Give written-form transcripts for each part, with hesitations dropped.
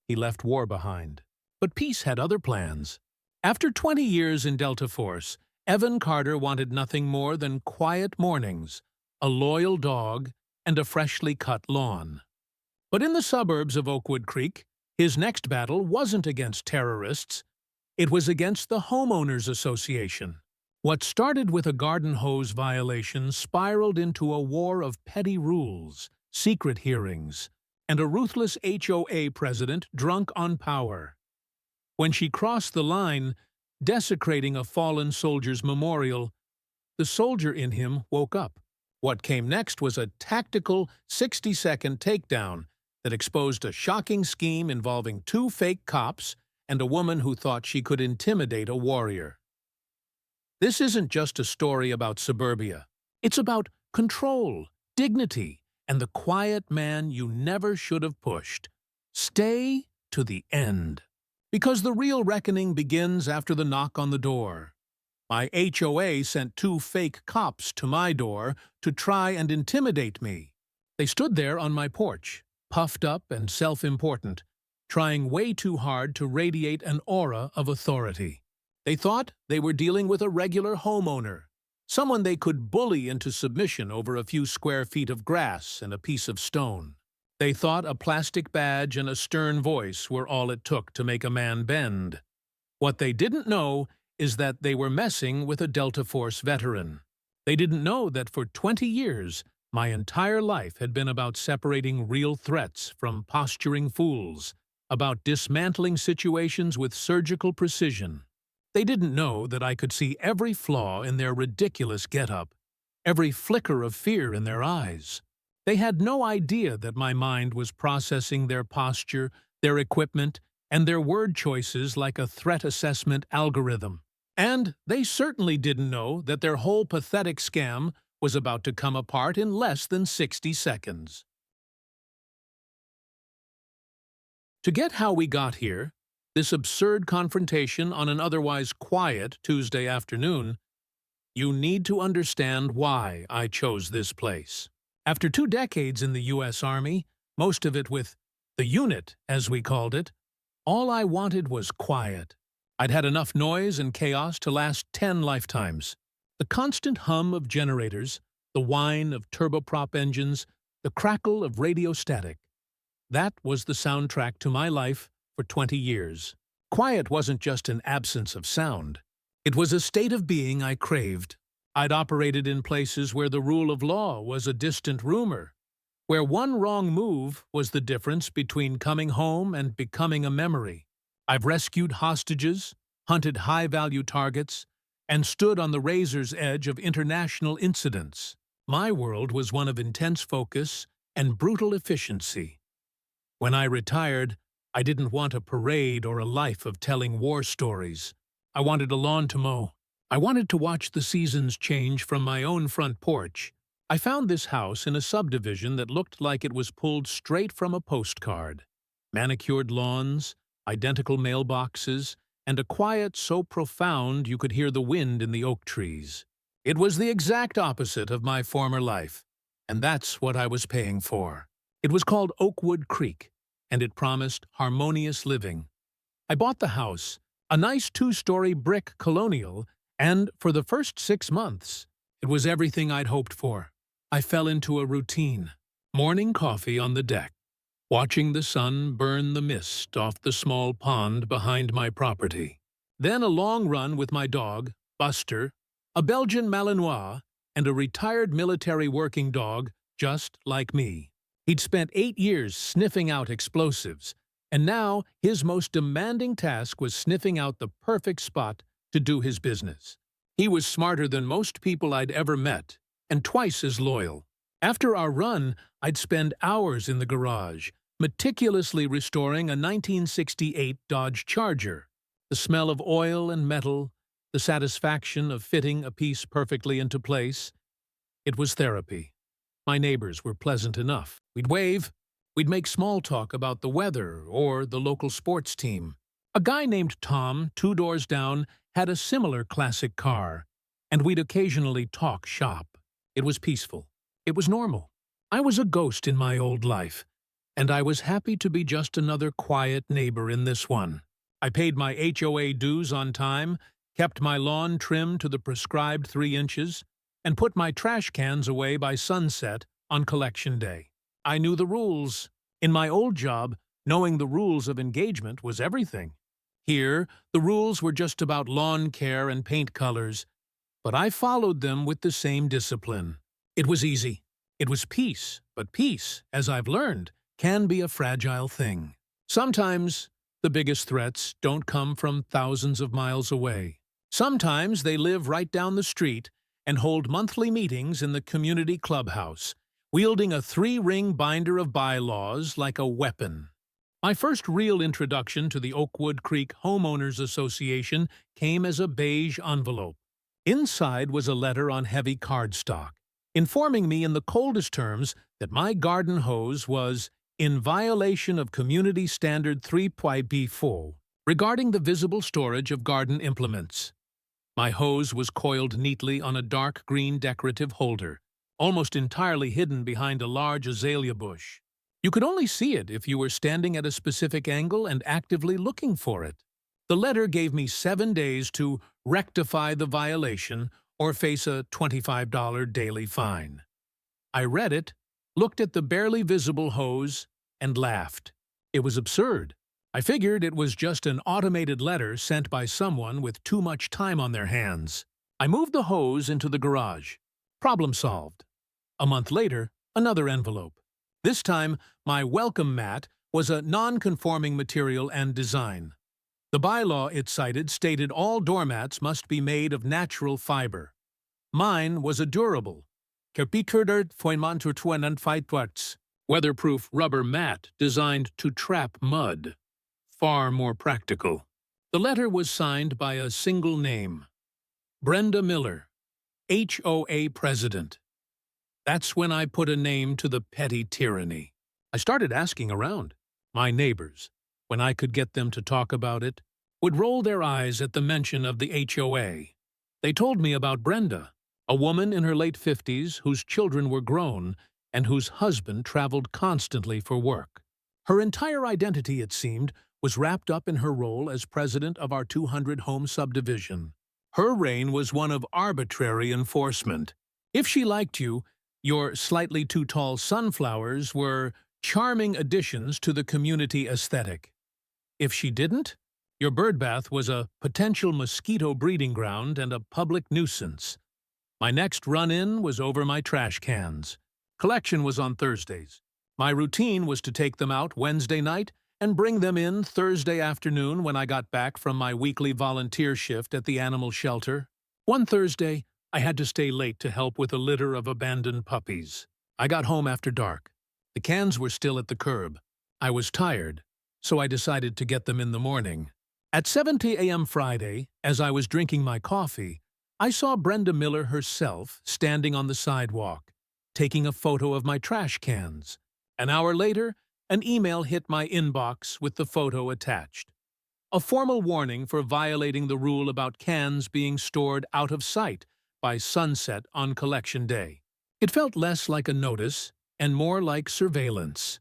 he left war behind. But peace had other plans. After 20 years in Delta Force, Evan Carter wanted nothing more than quiet mornings, a loyal dog, and a freshly cut lawn. But in the suburbs of Oakwood Creek, his next battle wasn't against terrorists. It was against the Homeowners Association. What started with a garden hose violation spiraled into a war of petty rules, secret hearings, and a ruthless HOA president drunk on power. When she crossed the line, desecrating a fallen soldier's memorial, the soldier in him woke up. What came next was a tactical 60-second takedown that exposed a shocking scheme involving 2 fake cops and a woman who thought she could intimidate a warrior. This isn't just a story about suburbia. It's about control, dignity, and the quiet man you never should have pushed. Stay to the end. Because the real reckoning begins after the knock on the door. My HOA sent 2 fake cops to my door to try and intimidate me. They stood there on my porch, puffed up and self-important, trying way too hard to radiate an aura of authority. They thought they were dealing with a regular homeowner, someone they could bully into submission over a few square feet of grass and a piece of stone. They thought a plastic badge and a stern voice were all it took to make a man bend. What they didn't know is that they were messing with a Delta Force veteran. They didn't know that for 20 years, my entire life had been about separating real threats from posturing fools, about dismantling situations with surgical precision. They didn't know that I could see every flaw in their ridiculous get-up, every flicker of fear in their eyes. They had no idea that my mind was processing their posture, their equipment, and their word choices like a threat assessment algorithm. And they certainly didn't know that their whole pathetic scam was about to come apart in less than 60 seconds. To get how we got here, this absurd confrontation on an otherwise quiet Tuesday afternoon, you need to understand why I chose this place. After 2 decades in the U.S. Army, most of it with the unit, as we called it, all I wanted was quiet. I'd had enough noise and chaos to last 10 lifetimes. The constant hum of generators, the whine of turboprop engines, the crackle of radio static. That was the soundtrack to my life for 20 years. Quiet wasn't just an absence of sound. It was a state of being I craved. I'd operated in places where the rule of law was a distant rumor, where one wrong move was the difference between coming home and becoming a memory. I've rescued hostages, hunted high-value targets, and stood on the razor's edge of international incidents. My world was one of intense focus and brutal efficiency. When I retired, I didn't want a parade or a life of telling war stories. I wanted a lawn to mow. I wanted to watch the seasons change from my own front porch. I found this house in a subdivision that looked like it was pulled straight from a postcard. Manicured lawns, identical mailboxes, and a quiet so profound you could hear the wind in the oak trees. It was the exact opposite of my former life, and that's what I was paying for. It was called Oakwood Creek, and it promised harmonious living. I bought the house, a nice 2-story brick colonial, and for the first 6 months, it was everything I'd hoped for. I fell into a routine. Morning coffee on the deck, watching the sun burn the mist off the small pond behind my property. Then a long run with my dog, Buster, a Belgian Malinois, and a retired military working dog just like me. He'd spent 8 years sniffing out explosives, and now his most demanding task was sniffing out the perfect spot to do his business. He was smarter than most people I'd ever met, and twice as loyal. After our run, I'd spend hours in the garage, meticulously restoring a 1968 Dodge Charger. The smell of oil and metal, the satisfaction of fitting a piece perfectly into place. It was therapy. My neighbors were pleasant enough. We'd wave. We'd make small talk about the weather or the local sports team. A guy named Tom, 2 doors down, had a similar classic car, and we'd occasionally talk shop. It was peaceful. It was normal. I was a ghost in my old life, and I was happy to be just another quiet neighbor in this one. I paid my HOA dues on time, kept my lawn trimmed to the prescribed 3 inches, and put my trash cans away by sunset on collection day. I knew the rules. In my old job, knowing the rules of engagement was everything. Here, the rules were just about lawn care and paint colors, but I followed them with the same discipline. It was easy. It was peace, but peace, as I've learned, can be a fragile thing. Sometimes the biggest threats don't come from thousands of miles away. Sometimes they live right down the street and hold monthly meetings in the community clubhouse, wielding a 3-ring binder of bylaws like a weapon. My first real introduction to the Oakwood Creek Homeowners Association came as a beige envelope. Inside was a letter on heavy cardstock, informing me in the coldest terms that my garden hose was in violation of Community Standard 3.4 regarding the visible storage of garden implements. My hose was coiled neatly on a dark green decorative holder, almost entirely hidden behind a large azalea bush. You could only see it if you were standing at a specific angle and actively looking for it. The letter gave me 7 days to rectify the violation or face a $25 daily fine. I read it, looked at the barely visible hose, and laughed. It was absurd. I figured it was just an automated letter sent by someone with too much time on their hands. I moved the hose into the garage. Problem solved. A month later, another envelope. This time, my welcome mat was a non-conforming material and design. The bylaw it cited stated all doormats must be made of natural fiber. Mine was a durable, weatherproof rubber mat designed to trap mud. Far more practical. The letter was signed by a single name. Brenda Miller, HOA President. That's when I put a name to the petty tyranny. I started asking around. My neighbors, when I could get them to talk about it, would roll their eyes at the mention of the HOA. They told me about Brenda, a woman in her late 50s whose children were grown and whose husband traveled constantly for work. Her entire identity, it seemed, was wrapped up in her role as president of our 200-home subdivision. Her reign was one of arbitrary enforcement. If she liked you, your slightly too tall sunflowers were charming additions to the community aesthetic. If she didn't, your birdbath was a potential mosquito breeding ground and a public nuisance. My next run-in was over my trash cans. Collection was on Thursdays. My routine was to take them out Wednesday night and bring them in Thursday afternoon when I got back from my weekly volunteer shift at the animal shelter. One Thursday, I had to stay late to help with a litter of abandoned puppies. I got home after dark. The cans were still at the curb. I was tired, so I decided to get them in the morning. At 7 a.m. Friday, as I was drinking my coffee, I saw Brenda Miller herself standing on the sidewalk, taking a photo of my trash cans. An hour later, an email hit my inbox with the photo attached. A formal warning for violating the rule about cans being stored out of sight by sunset on collection day. It felt less like a notice and more like surveillance.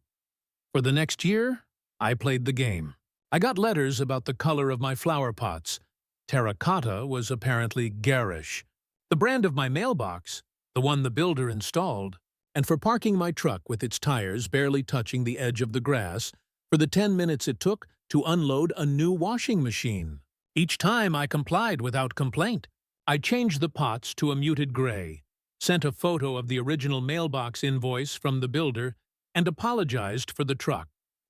For the next year, I played the game. I got letters about the color of my flower pots. Terracotta was apparently garish. The brand of my mailbox, the one the builder installed, and for parking my truck with its tires barely touching the edge of the grass for the 10 minutes it took to unload a new washing machine. Each time I complied without complaint. I changed the pots to a muted gray, sent a photo of the original mailbox invoice from the builder, and apologized for the truck.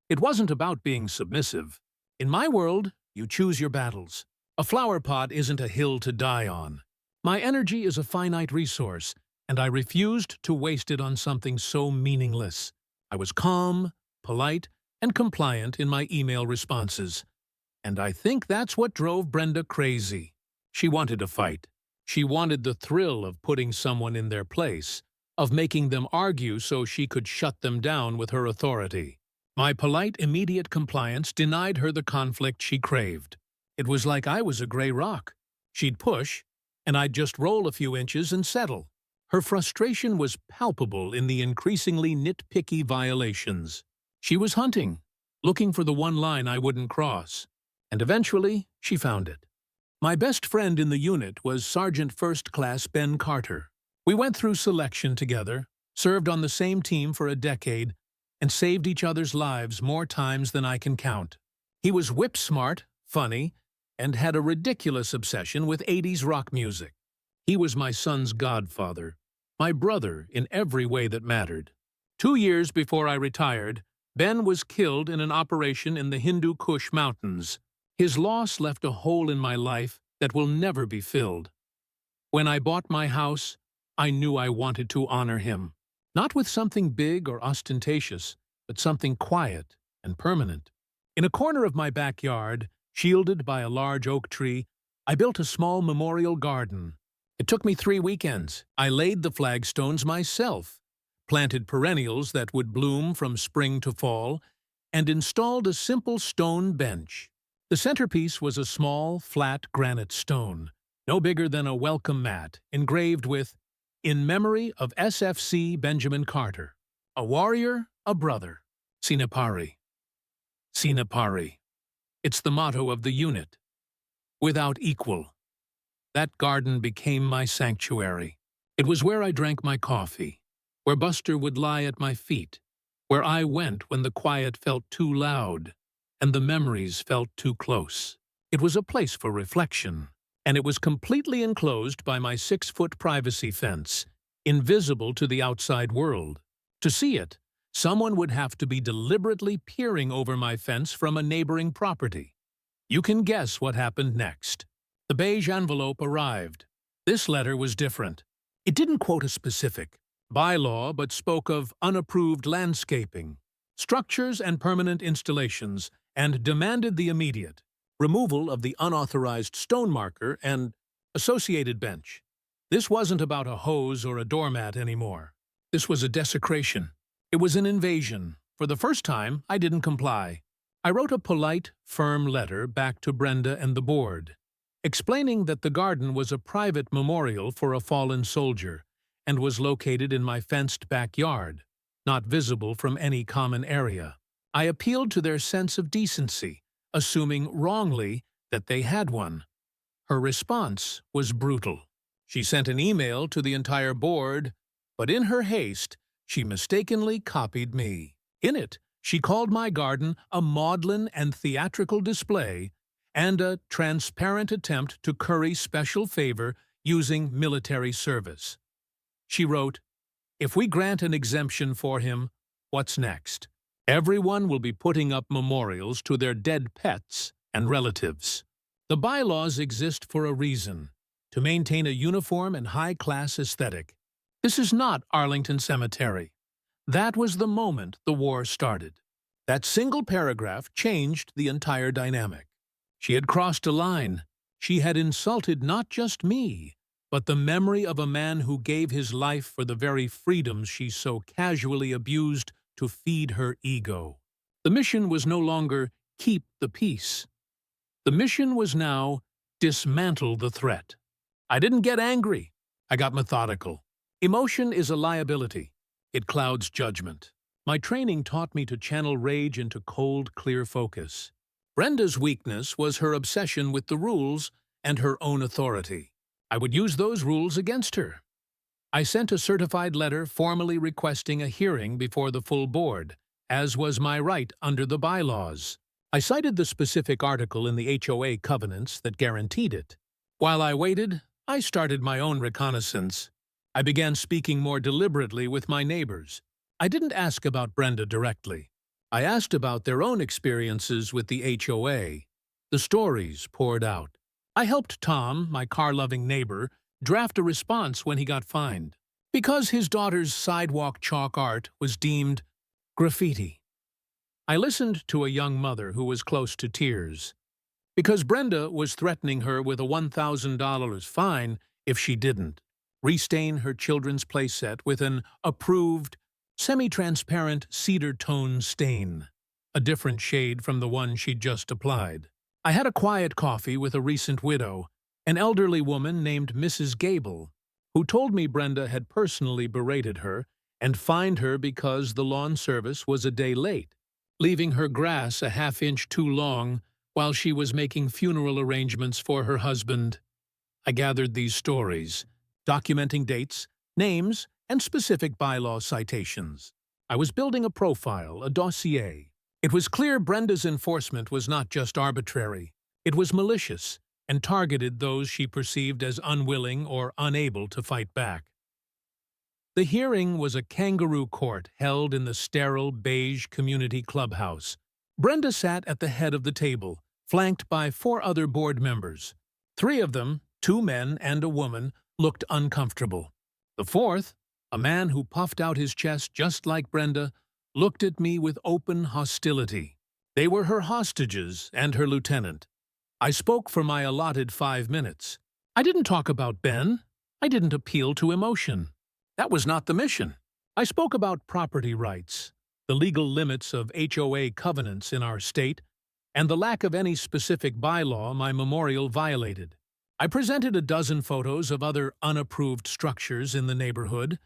It wasn't about being submissive. In my world, you choose your battles. A flower pot isn't a hill to die on. My energy is a finite resource, and I refused to waste it on something so meaningless. I was calm, polite, and compliant in my email responses. And I think that's what drove Brenda crazy. She wanted a fight. She wanted the thrill of putting someone in their place, of making them argue so she could shut them down with her authority. My polite, immediate compliance denied her the conflict she craved. It was like I was a gray rock. She'd push, and I'd just roll a few inches and settle. Her frustration was palpable in the increasingly nitpicky violations. She was hunting, looking for the one line I wouldn't cross, and eventually she found it. My best friend in the unit was Sergeant First Class Ben Carter. We went through selection together, served on the same team for a decade, and saved each other's lives more times than I can count. He was whip-smart, funny, and had a ridiculous obsession with 80s rock music. He was my son's godfather, my brother in every way that mattered. 2 years before I retired, Ben was killed in an operation in the Hindu Kush Mountains. His loss left a hole in my life that will never be filled. When I bought my house, I knew I wanted to honor him. Not with something big or ostentatious, but something quiet and permanent. In a corner of my backyard, shielded by a large oak tree, I built a small memorial garden. It took me 3 weekends. I laid the flagstones myself, planted perennials that would bloom from spring to fall, and installed a simple stone bench. The centerpiece was a small, flat granite stone, no bigger than a welcome mat, engraved with, "In memory of SFC Benjamin Carter, a warrior, a brother, Sinapari." Sinapari. It's the motto of the unit. Without equal. That garden became my sanctuary. It was where I drank my coffee, where Buster would lie at my feet, where I went when the quiet felt too loud and the memories felt too close. It was a place for reflection, and it was completely enclosed by my 6-foot privacy fence, invisible to the outside world. To see it, someone would have to be deliberately peering over my fence from a neighboring property. You can guess what happened next. The beige envelope arrived. This letter was different. It didn't quote a specific bylaw, but spoke of unapproved landscaping, structures and permanent installations, and demanded the immediate removal of the unauthorized stone marker and associated bench. This wasn't about a hose or a doormat anymore. This was a desecration. It was an invasion. For the first time, I didn't comply. I wrote a polite, firm letter back to Brenda and the board, explaining that the garden was a private memorial for a fallen soldier and was located in my fenced backyard, not visible from any common area. I appealed to their sense of decency, assuming wrongly that they had one. Her response was brutal. She sent an email to the entire board, but in her haste, she mistakenly copied me. In it, she called my garden a maudlin and theatrical display and a transparent attempt to curry special favor using military service. She wrote, "If we grant an exemption for him, what's next? Everyone will be putting up memorials to their dead pets and relatives. The bylaws exist for a reason, to maintain a uniform and high-class aesthetic. This is not Arlington Cemetery." That was the moment the war started. That single paragraph changed the entire dynamic. She had crossed a line. She had insulted not just me, but the memory of a man who gave his life for the very freedoms she so casually abused to feed her ego. The mission was no longer keep the peace. The mission was now dismantle the threat. I didn't get angry. I got methodical. Emotion is a liability. It clouds judgment. My training taught me to channel rage into cold, clear focus. Brenda's weakness was her obsession with the rules and her own authority. I would use those rules against her. I sent a certified letter formally requesting a hearing before the full board, as was my right under the bylaws. I cited the specific article in the HOA covenants that guaranteed it. While I waited, I started my own reconnaissance. I began speaking more deliberately with my neighbors. I didn't ask about Brenda directly. I asked about their own experiences with the HOA. The stories poured out. I helped Tom, my car-loving neighbor, draft a response when he got fined, because his daughter's sidewalk chalk art was deemed graffiti. I listened to a young mother who was close to tears, because Brenda was threatening her with a $1,000 fine if she didn't restain her children's playset with an approved, semi-transparent cedar tone stain, a different shade from the one she'd just applied. I had a quiet coffee with a recent widow, an elderly woman named Mrs. Gable, who told me Brenda had personally berated her and fined her because the lawn service was a day late. leaving her grass a half-inch too long while she was making funeral arrangements for her husband. I gathered these stories, documenting dates, names, and specific bylaw citations. I was building a profile, a dossier. It was clear Brenda's enforcement was not just arbitrary. It was malicious and targeted those she perceived as unwilling or unable to fight back. The hearing was a kangaroo court held in the sterile beige community clubhouse. Brenda sat at the head of the table, flanked by 4 other board members. 3 of them, 2 men and a woman, looked uncomfortable. The 4th, a man who puffed out his chest just like Brenda, looked at me with open hostility. They were her hostages and her lieutenant. I spoke for my allotted 5 minutes. I didn't talk about Ben. I didn't appeal to emotion. That was not the mission. I spoke about property rights, the legal limits of HOA covenants in our state, and the lack of any specific bylaw my memorial violated. I presented a dozen photos of other unapproved structures in the neighborhood,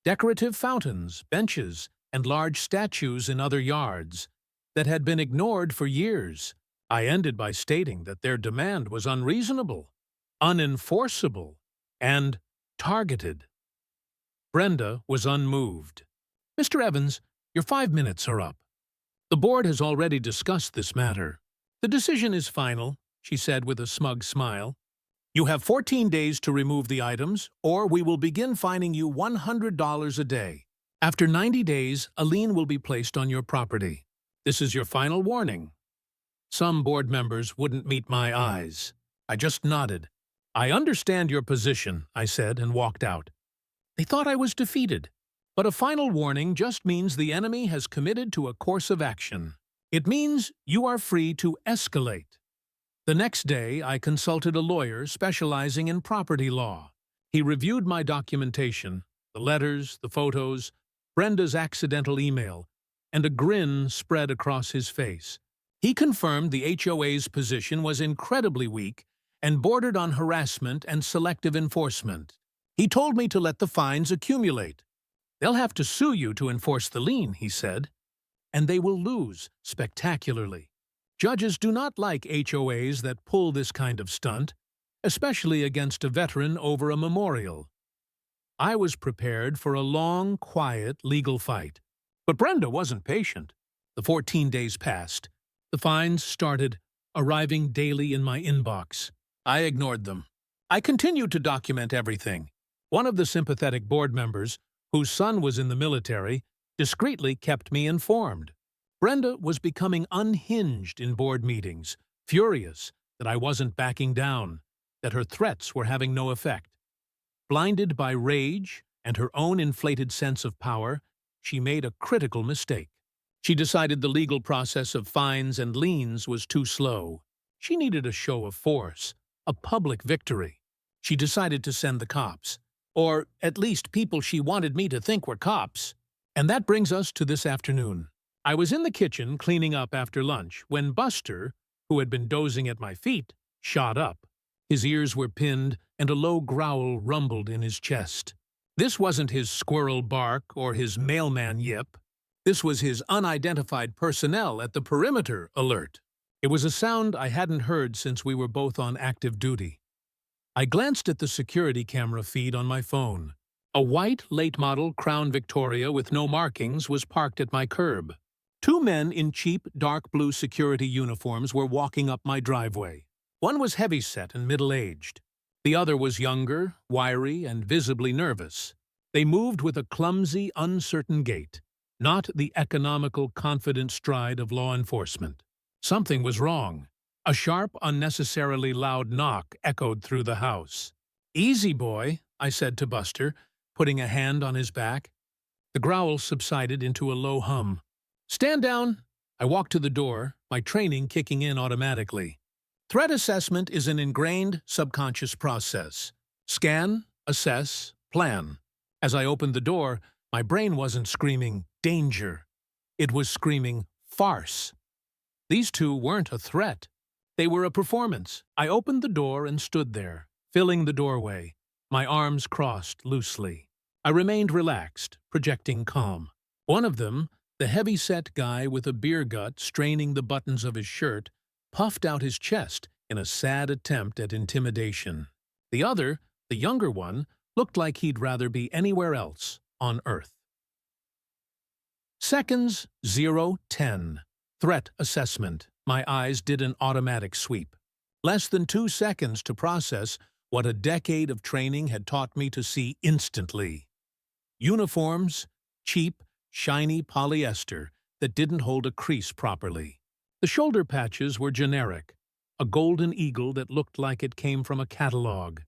decorative fountains, benches, and large statues in other yards that had been ignored for years. I ended by stating that their demand was unreasonable, unenforceable, and targeted. Brenda was unmoved. "Mr. Evans, your 5 minutes are up. The board has already discussed this matter. The decision is final," she said with a smug smile. "You have 14 days to remove the items, or we will begin fining you $100 a day. After 90 days, a lien will be placed on your property. This is your final warning." Some board members wouldn't meet my eyes. I just nodded. "I understand your position," I said, and walked out. They thought I was defeated. But a final warning just means the enemy has committed to a course of action. It means you are free to escalate. The next day, I consulted a lawyer specializing in property law. He reviewed my documentation, the letters, the photos, Brenda's accidental email, and a grin spread across his face. He confirmed the HOA's position was incredibly weak and bordered on harassment and selective enforcement. He told me to let the fines accumulate. "They'll have to sue you to enforce the lien," he said. "And they will lose spectacularly. Judges do not like HOAs that pull this kind of stunt, especially against a veteran over a memorial." I was prepared for a long, quiet legal fight. But Brenda wasn't patient. The 14 days passed. The fines started arriving daily in my inbox. I ignored them. I continued to document everything. One of the sympathetic board members, whose son was in the military, discreetly kept me informed. Brenda was becoming unhinged in board meetings, furious that I wasn't backing down, that her threats were having no effect. Blinded by rage and her own inflated sense of power, she made a critical mistake. She decided the legal process of fines and liens was too slow. She needed a show of force, a public victory. She decided to send the cops. Or at least people she wanted me to think were cops. And that brings us to this afternoon. I was in the kitchen cleaning up after lunch when Buster, who had been dozing at my feet, shot up. His ears were pinned and a low growl rumbled in his chest. This wasn't his squirrel bark or his mailman yip. This was his unidentified personnel at the perimeter alert. It was a sound I hadn't heard since we were both on active duty. I glanced at the security camera feed on my phone. A white, late-model Crown Victoria with no markings was parked at my curb. 2 men in cheap, dark blue security uniforms were walking up my driveway. One was heavy-set and middle-aged. The other was younger, wiry, and visibly nervous. They moved with a clumsy, uncertain gait, not the economical, confident stride of law enforcement. Something was wrong. A sharp, unnecessarily loud knock echoed through the house. "Easy, boy," I said to Buster, putting a hand on his back. The growl subsided into a low hum. "Stand down." I walked to the door, my training kicking in automatically. Threat assessment is an ingrained, subconscious process. Scan, assess, plan. As I opened the door, my brain wasn't screaming, "danger." It was screaming, "farce." These 2 weren't a threat. They were a performance. I opened the door and stood there, filling the doorway, my arms crossed loosely. I remained relaxed, projecting calm. One of them, The heavy-set guy with a beer gut straining the buttons of his shirt puffed out his chest in a sad attempt at intimidation. The other, the younger one, looked like he'd rather be anywhere else on Earth. Seconds 0:10. Threat assessment. My eyes did an automatic sweep. Less than 2 seconds to process what a decade of training had taught me to see instantly. Uniforms, cheap, shiny polyester that didn't hold a crease properly. The shoulder patches were generic, a golden eagle that looked like it came from a catalog.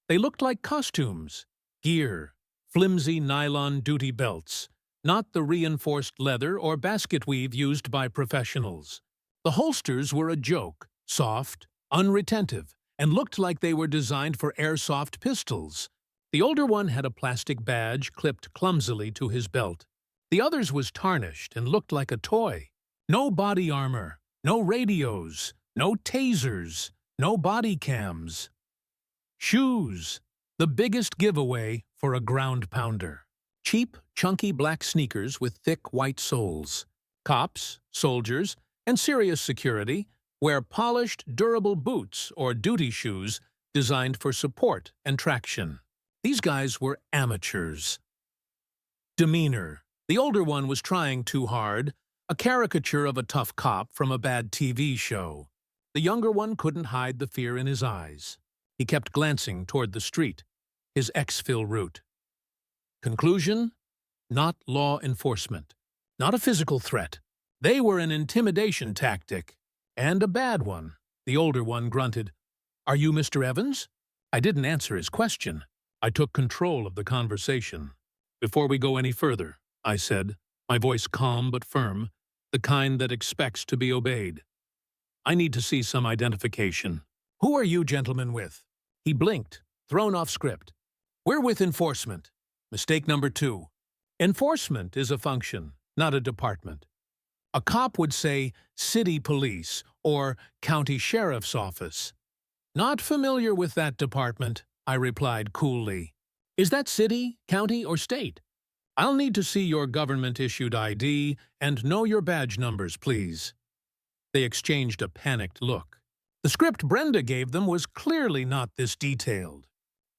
They looked like costumes, gear, flimsy nylon duty belts, not the reinforced leather or basket weave used by professionals. The holsters were a joke, soft, unretentive, and looked like they were designed for airsoft pistols. The older one had a plastic badge clipped clumsily to his belt. The other's was tarnished and looked like a toy. No body armor, no radios, no tasers, no body cams. Shoes, the biggest giveaway for a ground pounder. Cheap, chunky black sneakers with thick white soles. Cops, soldiers, and serious security wear polished, durable boots or duty shoes designed for support and traction. These guys were amateurs. Demeanor. The older one was trying too hard, a caricature of a tough cop from a bad TV show. The younger one couldn't hide the fear in his eyes. He kept glancing toward the street, his exfil route. Conclusion? Not law enforcement. Not a physical threat. They were an intimidation tactic. And a bad one. The older one grunted, "Are you Mr. Evans?" I didn't answer his question. I took control of the conversation. "Before we go any further," I said, my voice calm but firm, the kind that expects to be obeyed. "I need to see some identification. Who are you gentlemen with?" He blinked, thrown off script. "We're with enforcement." Mistake number 2. Enforcement is a function, not a department. A cop would say city police or county sheriff's office. "Not familiar with that department," I replied coolly. "Is that city, county, or state? I'll need to see your government-issued ID and know your badge numbers, please." They exchanged a panicked look. The script Brenda gave them was clearly not this detailed.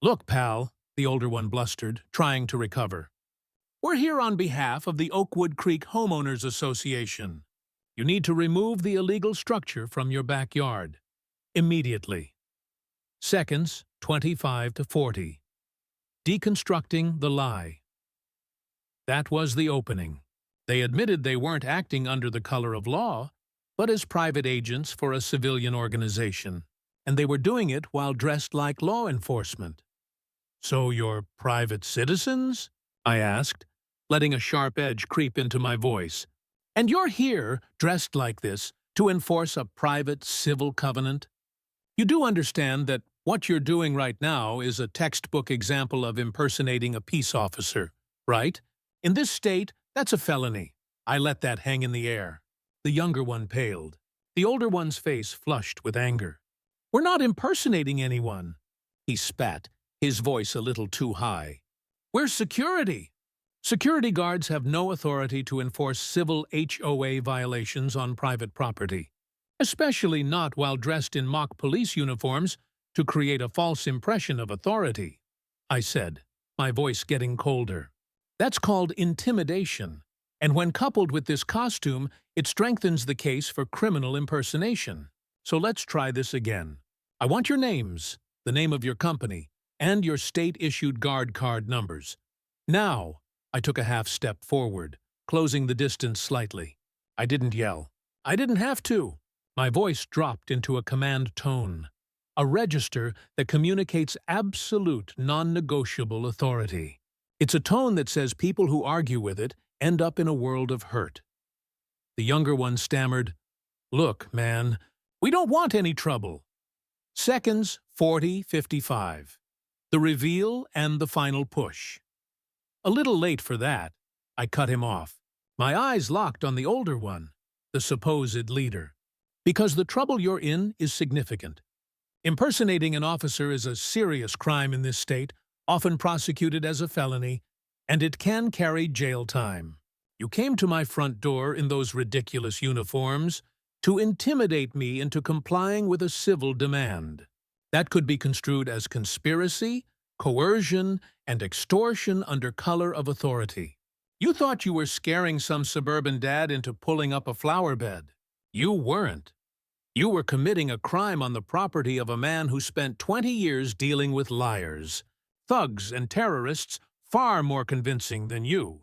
"Look, pal," the older one blustered, trying to recover. "We're here on behalf of the Oakwood Creek Homeowners Association. You need to remove the illegal structure from your backyard. Immediately." Seconds 25 to 40. Deconstructing the lie. That was the opening. They admitted they weren't acting under the color of law, but as private agents for a civilian organization, and they were doing it while dressed like law enforcement. "So you're private citizens?" I asked, letting a sharp edge creep into my voice. "And you're here, dressed like this, to enforce a private civil covenant? You do understand that what you're doing right now is a textbook example of impersonating a peace officer, right? In this state, that's a felony. I let that hang in the air." The younger one paled. The older one's face flushed with anger. "We're not impersonating anyone." He spat, his voice a little too high. "We're security. Security guards have no authority to enforce civil HOA violations on private property, especially not while dressed in mock police uniforms to create a false impression of authority," I said, my voice getting colder. "That's called intimidation, and when coupled with this costume, it strengthens the case for criminal impersonation. So let's try this again. I want your names, the name of your company, and your state-issued guard card numbers. Now." I took a half step forward, closing the distance slightly. I didn't yell. I didn't have to. My voice dropped into a command tone, a register that communicates absolute, non-negotiable authority. It's a tone that says people who argue with it end up in a world of hurt. The younger one stammered, "Look, man, we don't want any trouble." Seconds 40:55. The reveal and the final push. A little late for that. I cut him off. My eyes locked on the older one, the supposed leader. "Because the trouble you're in is significant. Impersonating an officer is a serious crime in this state, often prosecuted as a felony, and it can carry jail time. You came to my front door in those ridiculous uniforms to intimidate me into complying with a civil demand. That could be construed as conspiracy, coercion, and extortion under color of authority. You thought you were scaring some suburban dad into pulling up a flower bed. You weren't. You were committing a crime on the property of a man who spent 20 years dealing with liars, thugs, and terrorists far more convincing than you.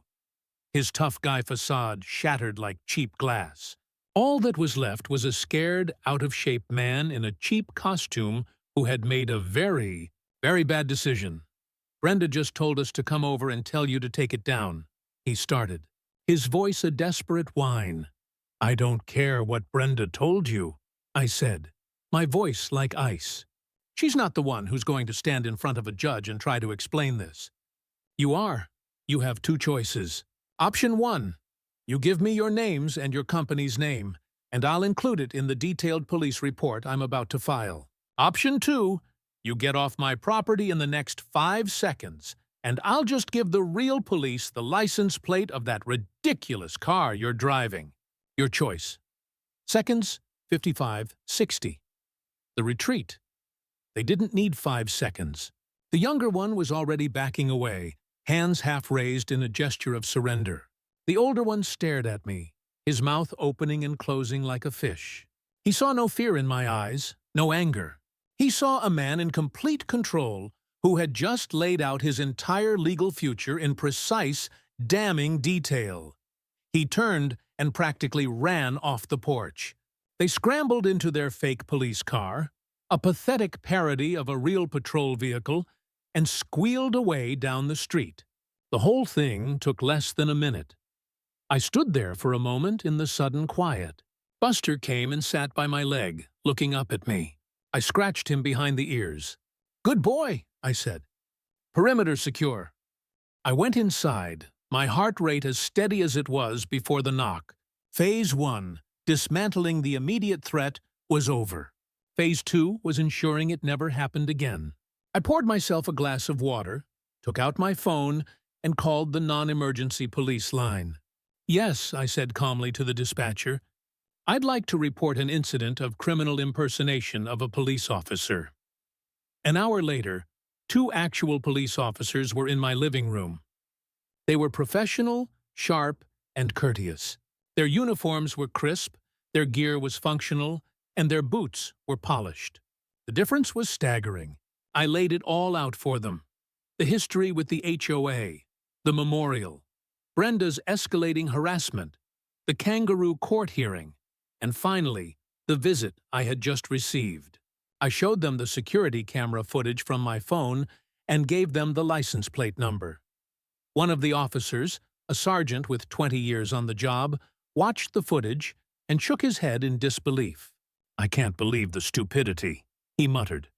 His tough guy facade shattered like cheap glass. All that was left was a scared, out-of-shape man in a cheap costume who had made a very, very bad decision. Brenda just told us to come over and tell you to take it down, he started, his voice a desperate whine. I don't care what Brenda told you, I said, my voice like ice. She's not the one who's going to stand in front of a judge and try to explain this. You are. You have two choices. Option 1. You give me your names and your company's name, and I'll include it in the detailed police report I'm about to file. Option 2. You get off my property in the next 5 seconds, and I'll just give the real police the license plate of that ridiculous car you're driving. Your choice. Seconds, 55, 60. The retreat. They didn't need 5 seconds. The younger one was already backing away, hands half raised in a gesture of surrender. The older one stared at me, his mouth opening and closing like a fish. He saw no fear in my eyes, no anger. He saw a man in complete control who had just laid out his entire legal future in precise, damning detail. He turned and practically ran off the porch. They scrambled into their fake police car, a pathetic parody of a real patrol vehicle, and squealed away down the street. The whole thing took less than a minute. I stood there for a moment in the sudden quiet. Buster came and sat by my leg, looking up at me. I scratched him behind the ears. Good boy, I said. Perimeter secure. I went inside, my heart rate as steady as it was before the knock. Phase 1, dismantling the immediate threat, was over. Phase 2 was ensuring it never happened again. I poured myself a glass of water, took out my phone, and called the non-emergency police line. Yes, I said calmly to the dispatcher. I'd like to report an incident of criminal impersonation of a police officer. An hour later, 2 actual police officers were in my living room. They were professional, sharp, and courteous. Their uniforms were crisp, their gear was functional, and their boots were polished. The difference was staggering. I laid it all out for them. The history with the HOA, the memorial, Brenda's escalating harassment, the kangaroo court hearing, and finally, the visit I had just received. I showed them the security camera footage from my phone and gave them the license plate number. One of the officers, a sergeant with 20 years on the job, watched the footage and shook his head in disbelief. I can't believe the stupidity, he muttered.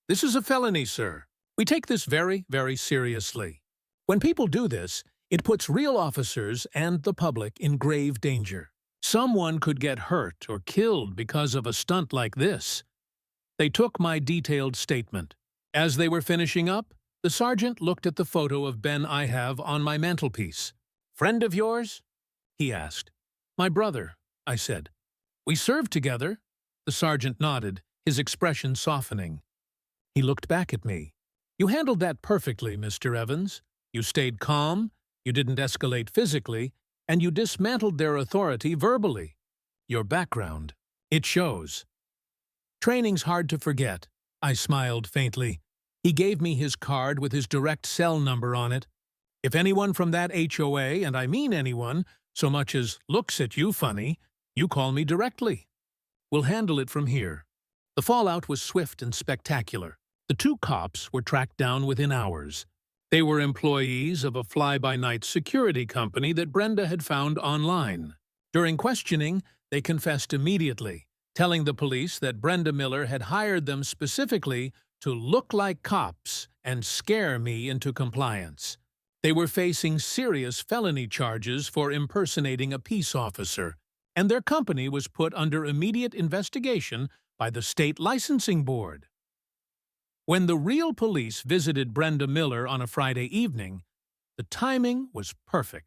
This is a felony, sir. We take this very, very seriously. When people do this, it puts real officers and the public in grave danger. Someone could get hurt or killed because of a stunt like this. They took my detailed statement. As they were finishing up, the sergeant looked at the photo of Ben I have on my mantelpiece. Friend of yours? He asked. My brother, I said. We served together. The sergeant nodded, his expression softening. He looked back at me. You handled that perfectly, Mr. Evans. You stayed calm, you didn't escalate physically, and you dismantled their authority verbally. Your background, it shows. Training's hard to forget, I smiled faintly. He gave me his card with his direct cell number on it. If anyone from that HOA, and I mean anyone, so much as looks at you funny, you call me directly. We'll handle it from here. The fallout was swift and spectacular. The 2 cops were tracked down within hours. They were employees of a fly-by-night security company that Brenda had found online. During questioning, they confessed immediately, telling the police that Brenda Miller had hired them specifically to look like cops and scare me into compliance. They were facing serious felony charges for impersonating a peace officer, and their company was put under immediate investigation by the state licensing board. When the real police visited Brenda Miller on a Friday evening, the timing was perfect.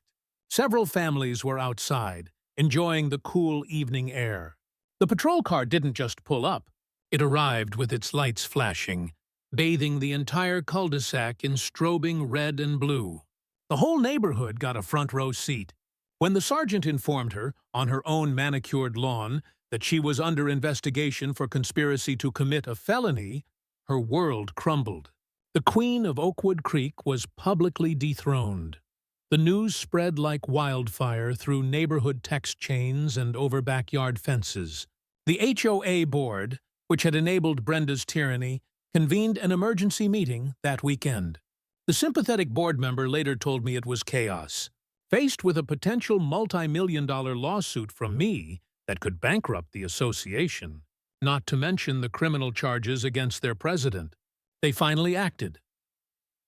Several families were outside, enjoying the cool evening air. The patrol car didn't just pull up. It arrived with its lights flashing, bathing the entire cul-de-sac in strobing red and blue. The whole neighborhood got a front-row seat. When the sergeant informed her, on her own manicured lawn, that she was under investigation for conspiracy to commit a felony, her world crumbled. The Queen of Oakwood Creek was publicly dethroned. The news spread like wildfire through neighborhood text chains and over backyard fences. The HOA board, which had enabled Brenda's tyranny, convened an emergency meeting that weekend. The sympathetic board member later told me it was chaos. Faced with a potential multi-million-dollar lawsuit from me that could bankrupt the association, not to mention the criminal charges against their president, they finally acted.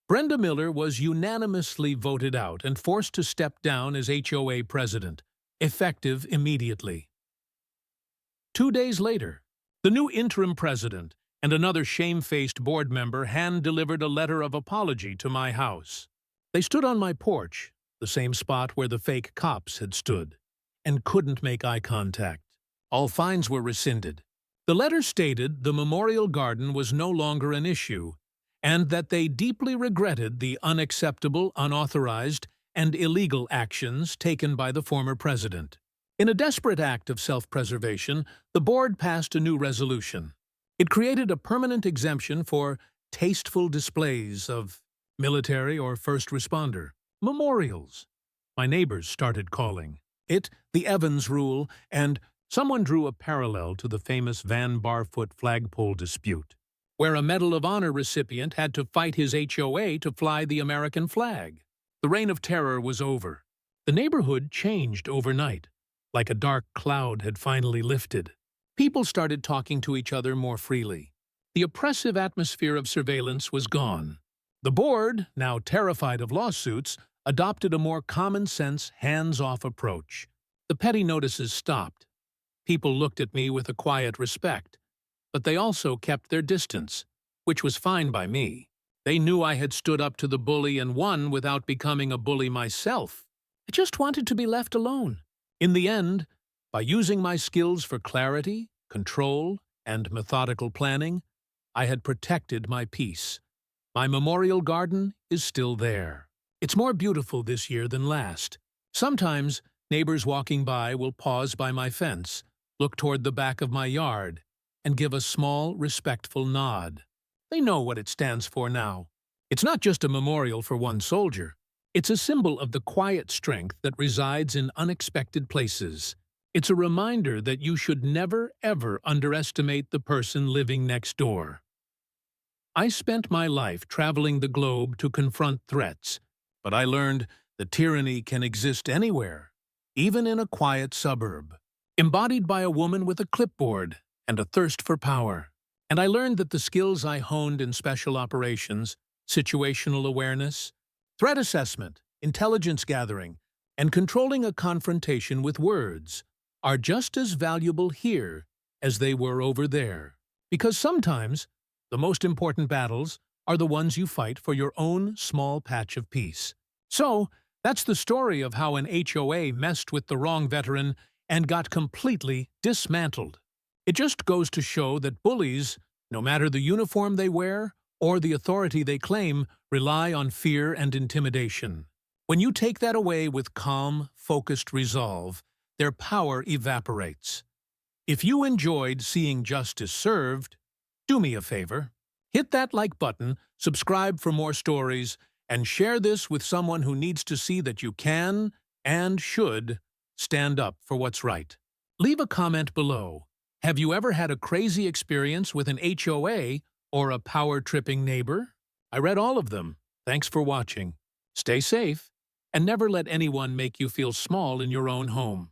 Brenda Miller was unanimously voted out and forced to step down as HOA president, effective immediately. 2 days later, the new interim president and another shame-faced board member hand-delivered a letter of apology to my house. They stood on my porch, the same spot where the fake cops had stood, and couldn't make eye contact. All fines were rescinded. The letter stated the memorial garden was no longer an issue, and that they deeply regretted the unacceptable, unauthorized, and illegal actions taken by the former president. In a desperate act of self-preservation, the board passed a new resolution. It created a permanent exemption for tasteful displays of military or first responder memorials. My neighbors started calling it the Evans Rule, and someone drew a parallel to the famous Van Barfoot flagpole dispute, where a Medal of Honor recipient had to fight his HOA to fly the American flag. The reign of terror was over. The neighborhood changed overnight, like a dark cloud had finally lifted. People started talking to each other more freely. The oppressive atmosphere of surveillance was gone. The board, now terrified of lawsuits, adopted a more common-sense, hands-off approach. The petty notices stopped. People looked at me with a quiet respect, but they also kept their distance, which was fine by me. They knew I had stood up to the bully and won without becoming a bully myself. I just wanted to be left alone. In the end, by using my skills for clarity, control, and methodical planning, I had protected my peace. My memorial garden is still there. It's more beautiful this year than last. Sometimes, neighbors walking by will pause by my fence, look toward the back of my yard, and give a small, respectful nod. They know what it stands for now. It's not just a memorial for one soldier. It's a symbol of the quiet strength that resides in unexpected places. It's a reminder that you should never, ever underestimate the person living next door. I spent my life traveling the globe to confront threats, but I learned that tyranny can exist anywhere, even in a quiet suburb, embodied by a woman with a clipboard and a thirst for power. And I learned that the skills I honed in special operations, situational awareness, threat assessment, intelligence gathering, and controlling a confrontation with words are just as valuable here as they were over there. Because sometimes, the most important battles are the ones you fight for your own small patch of peace. So, that's the story of how an HOA messed with the wrong veteran and got completely dismantled. It just goes to show that bullies, no matter the uniform they wear or the authority they claim, rely on fear and intimidation. When you take that away with calm, focused resolve, their power evaporates. If you enjoyed seeing justice served, do me a favor. Hit that like button, subscribe for more stories, and share this with someone who needs to see that you can and should stand up for what's right. Leave a comment below. Have you ever had a crazy experience with an HOA or a power-tripping neighbor? I read all of them. Thanks for watching. Stay safe, and never let anyone make you feel small in your own home.